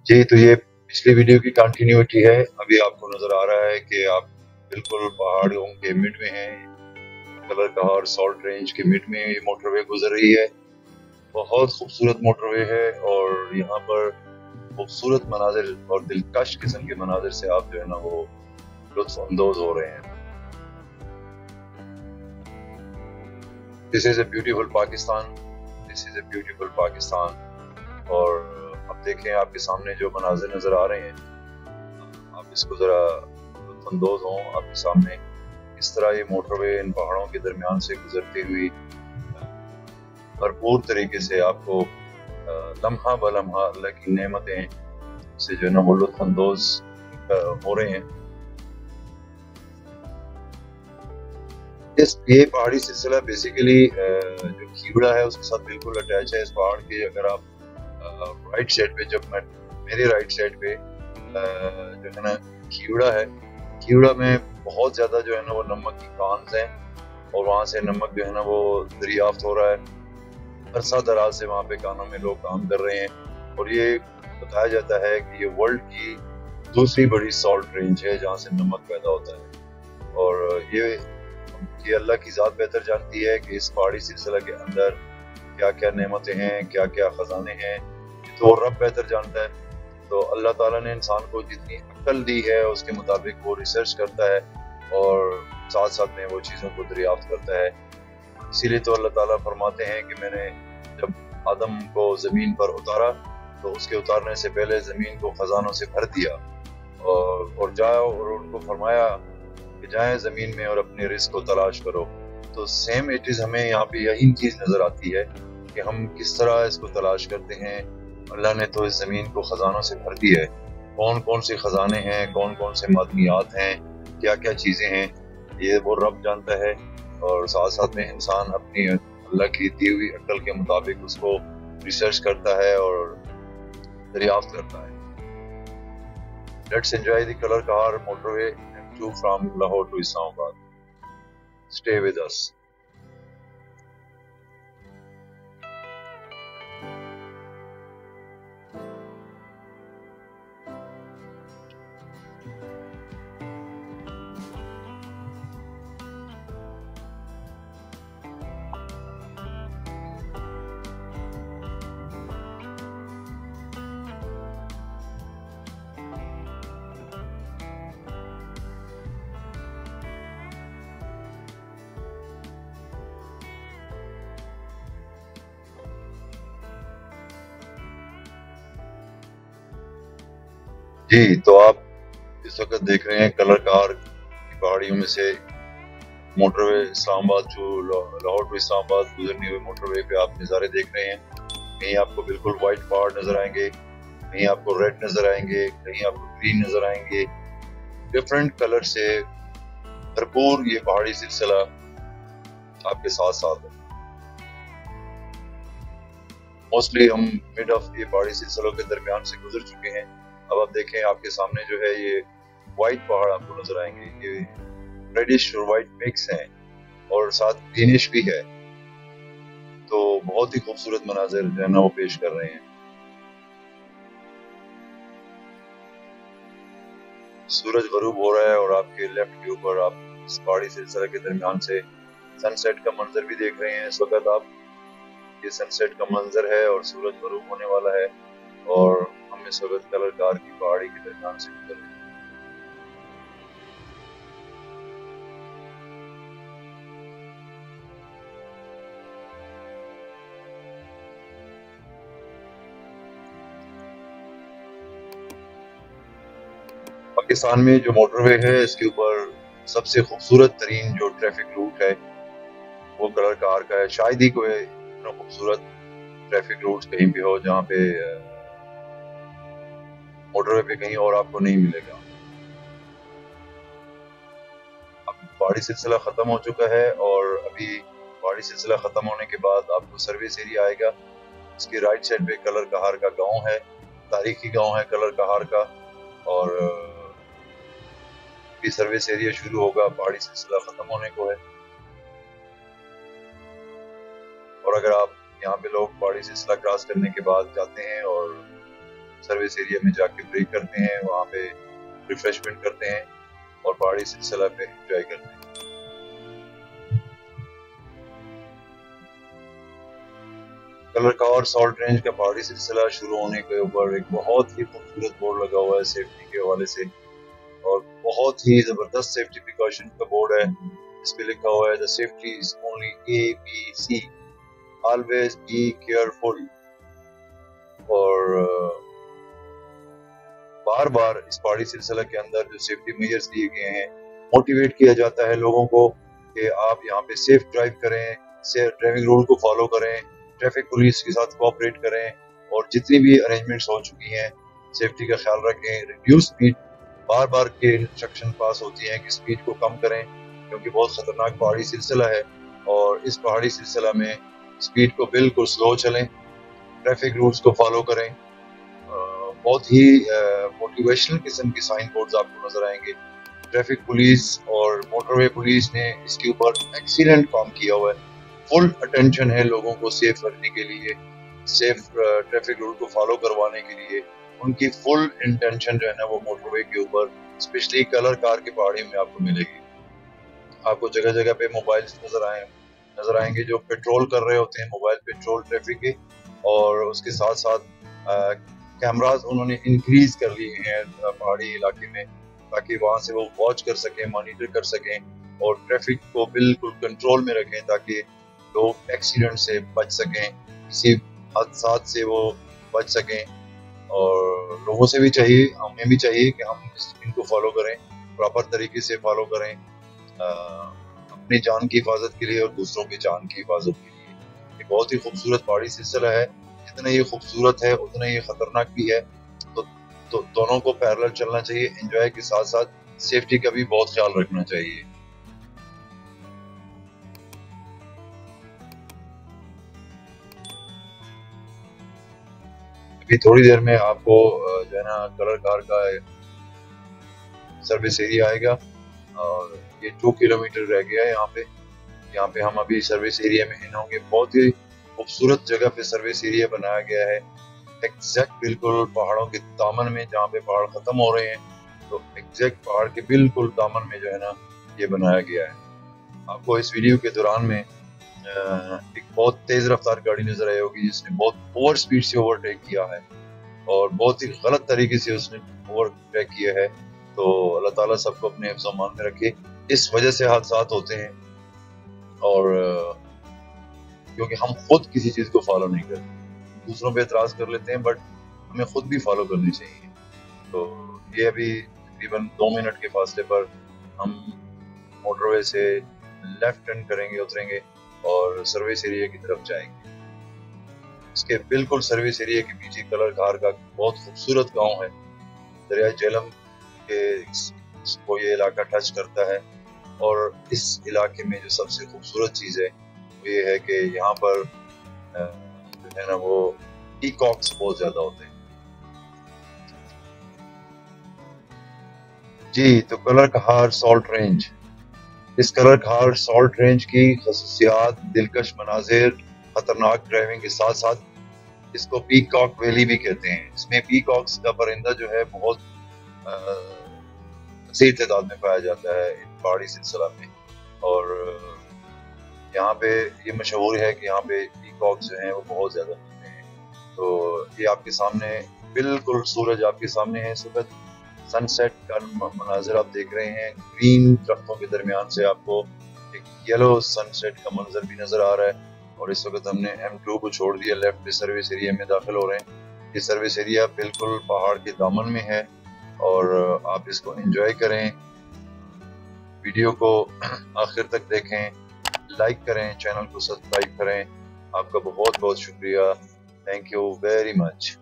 जी, तो ये पिछली वीडियो की कंटिन्यूटी है। अभी आपको नजर आ रहा है कि आप बिल्कुल पहाड़ियों के मिड में हैं। कलर कहार सॉल्ट रेंज के मिड में ये मोटरवे गुजर रही है। बहुत खूबसूरत मोटरवे है और यहाँ पर खूबसूरत मनाजिर और दिलकश किस्म के मनाजिर से आप जो है ना वो लुत्फ अंदोज हो रहे हैं। This is a beautiful Pakistan, this is a beautiful Pakistan. और अब देखें आपके सामने जो मनाजिर नजर आ रहे हैं, आप इसको जरा लुत्फानंदोज हों। आपके सामने इस तरह ये मोटरवे इन पहाड़ों के दरमियान से गुजरती हुई भरपूर तरीके से आपको लम्हा ब लम्हा अल्लाह की नेमतें से जो है ना वो लुत्फानंदोज हो रहे हैं। ये पहाड़ी सिलसिला बेसिकली जो खीवड़ा है उसके साथ बिल्कुल अटैच है। इस पहाड़ के अगर आप राइट साइड पे, जब मैं मेरे राइट साइड पे जो है ना खीवड़ा है, खीवड़ा में बहुत ज्यादा जो है ना वो नमक की कान्स हैं और वहाँ से नमक जो है ना वो दरियाफ्त हो रहा है। अरसा दराज से वहाँ पे कानों में लोग काम कर रहे हैं और ये बताया जाता है कि ये वर्ल्ड की दूसरी बड़ी सॉल्ट रेंज है जहाँ से नमक पैदा होता है। और ये अल्लाह की ज़ात बेहतर जानती है कि इस पहाड़ी सिलसिला के अंदर क्या क्या नेमतें हैं, क्या क्या खजाने हैं, तो रब बेहतर जानता है। तो अल्लाह ताला ने इंसान को जितनी अक्ल दी है उसके मुताबिक वो रिसर्च करता है और साथ साथ में वो चीज़ों को दरियाफ्त करता है। इसीलिए तो अल्लाह ताला फरमाते हैं कि मैंने जब आदम को ज़मीन पर उतारा तो उसके उतारने से पहले ज़मीन को खजानों से भर दिया और जाओ और उनको फरमाया कि जाएं ज़मीन में और अपने रिस्क को तलाश करो। तो सेम इट इज़ हमें यहाँ पे यही चीज़ नज़र आती है कि हम किस तरह इसको तलाश करते हैं। अल्लाह ने तो इस ज़मीन को ख़जानों से भर दी है। कौन कौन से ख़जाने हैं, कौन कौन से मादनियात हैं, क्या क्या चीज़ें हैं, ये वो रब जानता है। और साथ साथ में इंसान अपनी अल्लाह की दी हुई अक्ल के मुताबिक उसको रिसर्च करता है और दरियाफ्त करता है। Let's enjoy the Color Car motorway M2 from Lahore to Islamabad. Stay with us. जी, तो आप इस वक्त देख रहे हैं कलर कार की पहाड़ियों में से मोटरवे इस्लामाबाद जो लाहौर टू इस्लामाबाद गुजरनी हुई मोटरवे पे आप नज़ारे देख रहे हैं। कहीं आपको बिल्कुल वाइट पहाड़ नजर आएंगे, कहीं आपको रेड नजर आएंगे, कहीं आपको ग्रीन नजर आएंगे। डिफरेंट कलर से भरपूर ये पहाड़ी सिलसिला आपके साथ साथ है। मोस्टली हम मिड ऑफ ये पहाड़ी सिलसिलों के दरमियान से गुजर चुके हैं। अब आप देखें आपके सामने जो है ये वाइट पहाड़ आपको नजर आएंगे। ये रेडिश और वाइट मिक्स हैं और साथ ग्रीनिश भी है। तो बहुत ही खूबसूरत मनाजिर जो है ना वो पेश कर रहे हैं। सूरज गरूब हो रहा है और आपके लेफ्ट के ऊपर आप इस पहाड़ी सिलसिले के दरमियान से सनसेट का मंजर भी देख रहे हैं। इस वक्त आप ये सनसेट का मंजर है और सूरज गरूब होने वाला है और हम इस वक्त कलर कार की पहाड़ी के दरमियान से गुजर रहे हैं। पाकिस्तान में जो मोटरवे है इसके ऊपर सबसे खूबसूरत तरीन जो ट्रैफिक रूट है वो कलर कार का है। शायद ही कोई इतना खूबसूरत ट्रैफिक रूट कहीं भी हो जहाँ पे मोटरवे पे कहीं और आपको नहीं मिलेगा। अब पहाड़ी सिलसिला खत्म हो चुका है और अभी पहाड़ी सिलसिला खत्म होने के बाद आपको सर्विस एरिया आएगा। इसके राइट साइड पे कलर कहार का गांव है, तारीखी गांव है कलर कहार का। और भी सर्विस एरिया शुरू होगा, पहाड़ी सिलसिला खत्म होने को है। और अगर आप यहाँ पे लोग पहाड़ी सिलसिला क्रॉस करने के बाद जाते हैं और सर्विस एरिया में जाके ब्रेक करते हैं, वहाँ पे रिफ्रेशमेंट करते हैं और पहाड़ी सिलसिला पे एंजॉय करते हैं। कलर कार सॉल्ट रेंज का पहाड़ी सिलसिला शुरू होने के ऊपर एक बहुत ही खूबसूरत बोर्ड लगा हुआ है सेफ्टी के हवाले से, और बहुत ही जबरदस्त सेफ्टी प्रिकॉशन का बोर्ड है। इस पे लिखा हुआ है the safety is only ABC, always be careful. और बार बार इस पहाड़ी सिलसिला के अंदर जो सेफ्टी मेजर्स दिए गए हैं, मोटिवेट किया जाता है लोगों को कि आप यहाँ पे सेफ ड्राइव करें, सेफ ड्राइविंग रूल को फॉलो करें, ट्रैफिक पुलिस के साथ कोऑपरेट करें, और जितनी भी अरेंजमेंट्स हो चुकी हैं सेफ्टी का ख्याल रखें। रिड्यूस स्पीड, बार बार के इंस्ट्रक्शन पास होती हैं कि स्पीड को कम करें, क्योंकि बहुत खतरनाक पहाड़ी सिलसिला है और इस पहाड़ी सिलसिला में स्पीड को बिल्कुल स्लो चलें, ट्रैफिक रूल्स को फॉलो करें। बहुत ही मोटिवेशनल किस्म के साइन बोर्ड्स आपको नजर आएंगे। ट्रैफिक पुलिस और मोटरवे पुलिस ने इसके ऊपर एक्सीलेंट काम किया हुआ है। फुल अटेंशन है लोगों को सेफ रखने के लिए, सेफ ट्रैफिक रूल को फॉलो करवाने के लिए। उनकी फुल इंटेंशन जो है ना वो मोटरवे के ऊपर, स्पेशली कलर कार की पहाड़ी में आपको मिलेगी। आपको जगह जगह पे मोबाइल नजर आएंगे जो पेट्रोल कर रहे होते हैं, मोबाइल पेट्रोल ट्रैफिक के, और उसके साथ साथ कैमरास उन्होंने इंक्रीज कर लिए हैं पहाड़ी इलाके में, ताकि वहां से वो वॉच कर सकें, मॉनिटर कर सकें और ट्रैफिक को बिल्कुल कंट्रोल में रखें, ताकि लोग एक्सीडेंट से बच सकें, किसी हादसात से वो बच सकें। और लोगों से भी चाहिए, हमें भी चाहिए कि हम इनको फॉलो करें, प्रॉपर तरीके से फॉलो करें, अपनी जान की हिफाजत के लिए और दूसरों की जान की हिफाजत के लिए। ये बहुत ही खूबसूरत पहाड़ी सिलसिला है, जितना ये खूबसूरत है उतना ये खतरनाक भी है। तो दोनों को पैरेलल चलना चाहिए, एंजॉय के साथ साथ सेफ्टी का भी बहुत ख्याल रखना चाहिए। अभी थोड़ी देर में आपको जो है ना कलर कार का सर्विस एरिया आएगा, और ये 2 किलोमीटर रह गया है यहाँ पे हम अभी सर्विस एरिया में इन होंगे। बहुत ही खूबसूरत जगह पे सर्विस एरिया बनाया गया है, एग्जैक्ट बिल्कुल पहाड़ों के दामन में, जहाँ पे पहाड़ खत्म हो रहे हैं, तो एग्जैक्ट पहाड़ के बिल्कुल दामन में जो है ना ये बनाया गया है। आपको इस वीडियो के दौरान में एक बहुत तेज रफ्तार गाड़ी नजर आई होगी, जिसने बहुत ओवर स्पीड से ओवरटेक किया है और बहुत ही गलत तरीके से उसने ओवरटेक किया है। तो अल्लाह ताला सबको अपने हिफ्ज़ अमान में रखे। इस वजह से हादसात होते हैं, और क्योंकि हम खुद किसी चीज को फॉलो नहीं करते, दूसरों पे एतराज कर लेते हैं, बट हमें खुद भी फॉलो करनी चाहिए। तो ये अभी तकरीबन 2 मिनट के फासले पर हम मोटरवे से लेफ्ट टर्न करेंगे, उतरेंगे और सर्विस एरिया की तरफ जाएंगे। इसके बिल्कुल सर्विस एरिया के पीछे कलर कार का बहुत खूबसूरत गांव है। दरिया झेलम के को ये इलाका टच करता है, और इस इलाके में जो सबसे खूबसूरत चीज़ है वो ये है कि यहाँ पर जो है ना वो पीकॉक्स बहुत ज़्यादा होते हैं। जी, तो कलर कहार सॉल्ट रेंज, इस कलर कहार सॉल्ट रेंज की खसूसियात, दिलकश मनाजिर, खतरनाक ड्राइविंग के साथ साथ इसको पीकॉक वैली भी कहते हैं। इसमें पीकॉक्स का परिंदा जो है बहुत सही तादाद में पाया जाता है इन पहाड़ी सिलसिला में, और यहाँ पे ये मशहूर है कि यहाँ पे पीकॉक्स जो हैं वो बहुत ज़्यादा मिलते हैं। तो ये आपके सामने बिल्कुल सूरज आपके सामने है, सुबह सनसेट का मनाजिर आप देख रहे हैं। ग्रीन दरख्तों के दरमियान से आपको एक येलो सनसेट का मंजर भी नज़र आ रहा है। और इस वक्त हमने M2 को छोड़ दिया, लेफ्ट पे सर्विस एरिया में दाखिल हो रहे हैं। ये सर्विस एरिया बिल्कुल पहाड़ के दामन में है, और आप इसको एंजॉय करें। वीडियो को आखिर तक देखें, लाइक करें, चैनल को सब्सक्राइब करें। आपका बहुत बहुत शुक्रिया। Thank you very much.